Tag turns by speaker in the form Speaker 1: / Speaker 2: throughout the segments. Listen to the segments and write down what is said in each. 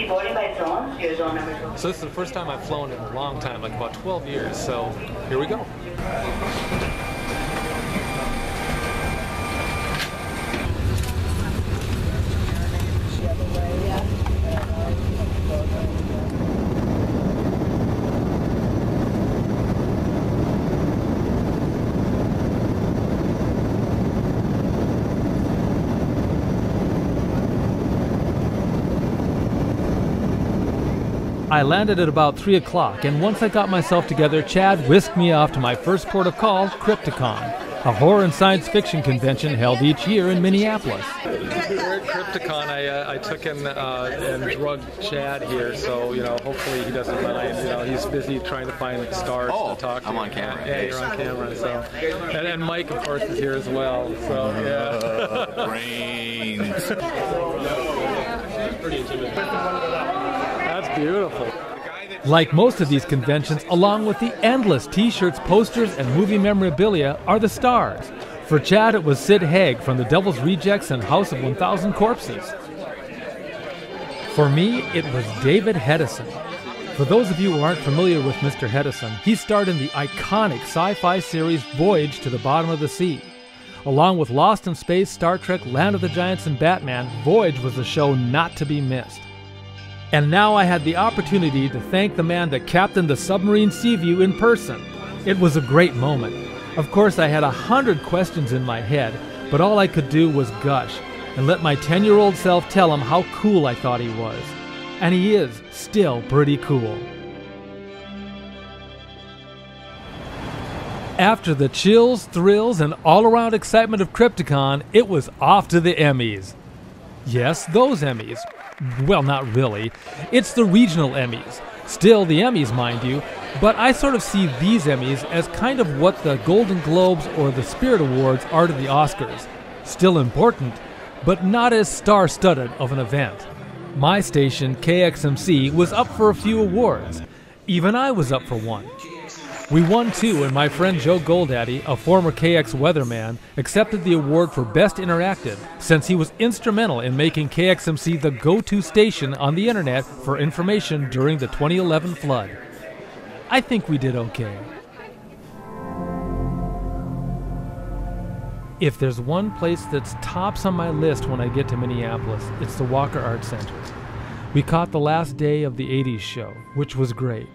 Speaker 1: So this is the first time I've flown in a long time, like about 12 years, so here we go. I landed at about 3 o'clock, and once I got myself together, Chad whisked me off to my first port of call, Crypticon, a horror and science fiction convention held each year in Minneapolis. We're at Crypticon. I took in and drugged Chad here, so, you know, hopefully he doesn't mind. You know, he's busy trying to find stars to talk to.
Speaker 2: I'm on camera.
Speaker 1: Yeah, you're on camera, so. And Mike, of course, is here as well, so, yeah.
Speaker 2: Brains.
Speaker 1: Pretty intimidating. That's beautiful.
Speaker 3: Like most of these conventions, along with the endless t-shirts, posters, and movie memorabilia, are the stars. For Chad, it was Sid Haig from The Devil's Rejects and House of 1000 Corpses. For me, it was David Hedison. For those of you who aren't familiar with Mr. Hedison, he starred in the iconic sci-fi series Voyage to the Bottom of the Sea. Along with Lost in Space, Star Trek, Land of the Giants, and Batman, Voyage was a show not to be missed. And now I had the opportunity to thank the man that captained the submarine Seaview in person. It was a great moment. Of course, I had 100 questions in my head, but all I could do was gush and let my 10-year-old self tell him how cool I thought he was. And he is still pretty cool. After the chills, thrills, and all-around excitement of Crypticon, it was off to the Emmys. Yes, those Emmys. Well, not really. It's the regional Emmys. Still the Emmys, mind you, but I sort of see these Emmys as kind of what the Golden Globes or the Spirit Awards are to the Oscars. Still important, but not as star-studded of an event. My station, KXMC, was up for a few awards. Even I was up for one. We won two, and my friend Joe Goldaddy, a former KX weatherman, accepted the award for Best Interactive, since he was instrumental in making KXMC the go-to station on the internet for information during the 2011 flood. I think we did okay. If there's one place that's tops on my list when I get to Minneapolis, it's the Walker Art Center. We caught the last day of the 80s show, which was great.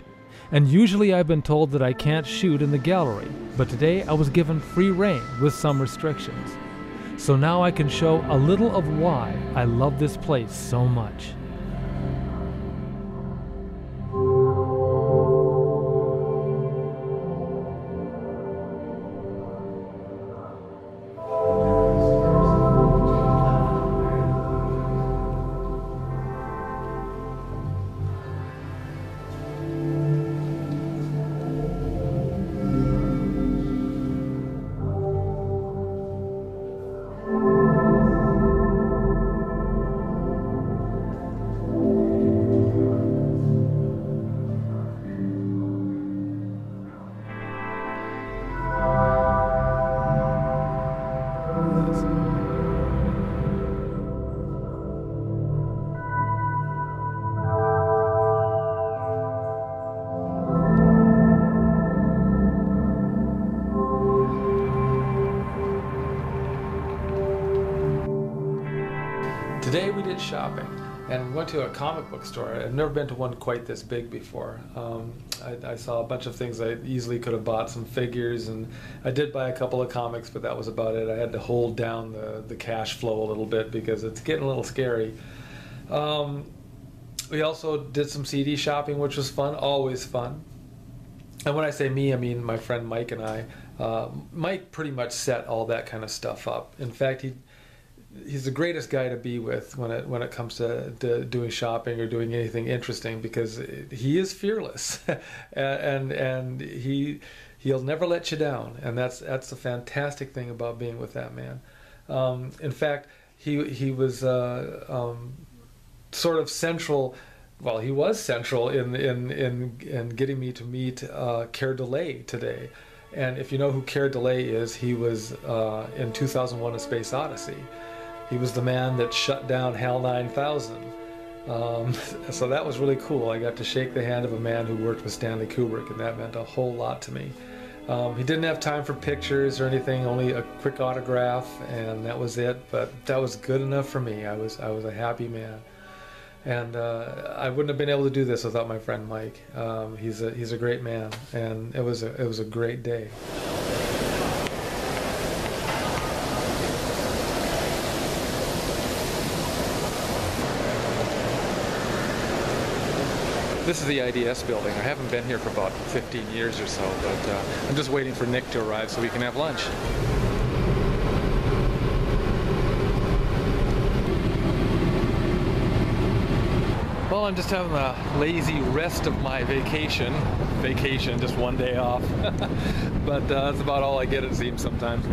Speaker 3: And usually I've been told that I can't shoot in the gallery, but today I was given free rein with some restrictions. So now I can show a little of why I love this place so much.
Speaker 1: Today we did shopping and went to a comic book store. I've never been to one quite this big before. I saw a bunch of things I easily could have bought, some figures, and I did buy a couple of comics, but that was about it. I had to hold down the cash flow a little bit because it's getting a little scary. We also did some CD shopping, which was fun, always fun. And when I say me, I mean my friend Mike and I. Mike pretty much set all that kind of stuff up. In fact, he's the greatest guy to be with when it comes to doing shopping or doing anything interesting, because he is fearless and he'll never let you down, and that's the fantastic thing about being with that man. In fact, he was sort of central. Well, he was central in getting me to meet Keir Dullea today. And if you know who Keir Dullea is, he was in 2001: A Space Odyssey. He was the man that shut down HAL 9000. So that was really cool. I got to shake the hand of a man who worked with Stanley Kubrick, and that meant a whole lot to me. He didn't have time for pictures or anything, only a quick autograph, and that was it. But that was good enough for me. I was a happy man, and I wouldn't have been able to do this without my friend Mike. He's a great man, and it was a great day. This is the IDS building. I haven't been here for about 15 years or so, but I'm just waiting for Nick to arrive so we can have lunch. Well, I'm just having a lazy rest of my vacation. Just one day off. But that's about all I get, it seems, sometimes.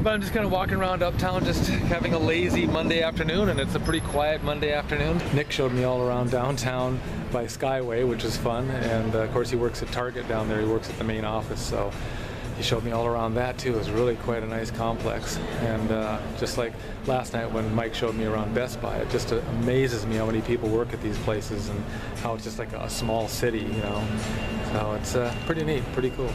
Speaker 1: But I'm just kind of walking around uptown, just having a lazy Monday afternoon, and it's a pretty quiet Monday afternoon. Nick showed me all around downtown by Skyway, which is fun, and of course he works at Target down there. He works at the main office, so he showed me all around that too. It was really quite a nice complex, and just like last night when Mike showed me around Best Buy, it just amazes me how many people work at these places and how it's just like a small city, you know. So it's pretty neat, pretty cool.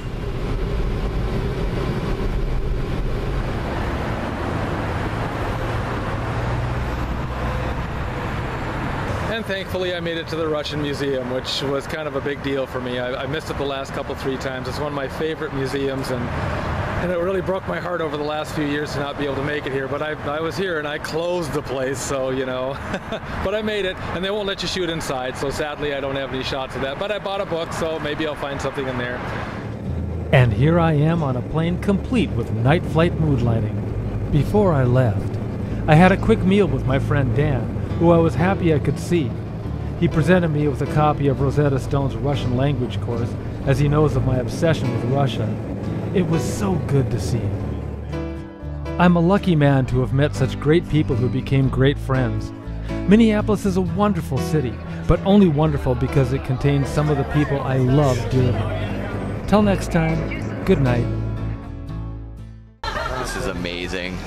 Speaker 1: And thankfully I made it to the Russian Museum, which was kind of a big deal for me. I missed it the last three times. It's one of my favorite museums, and it really broke my heart over the last few years to not be able to make it here. But I was here and I closed the place, so you know. But I made it, and they won't let you shoot inside, so sadly I don't have any shots of that. But I bought a book, so maybe I'll find something in there.
Speaker 3: And here I am on a plane complete with night flight mood lighting. Before I left, I had a quick meal with my friend Dan, who I was happy I could see. He presented me with a copy of Rosetta Stone's Russian language course, as he knows of my obsession with Russia. It was so good to see him. I'm a lucky man to have met such great people who became great friends. Minneapolis is a wonderful city, but only wonderful because it contains some of the people I love dearly. Till next time, good night.
Speaker 2: This is amazing.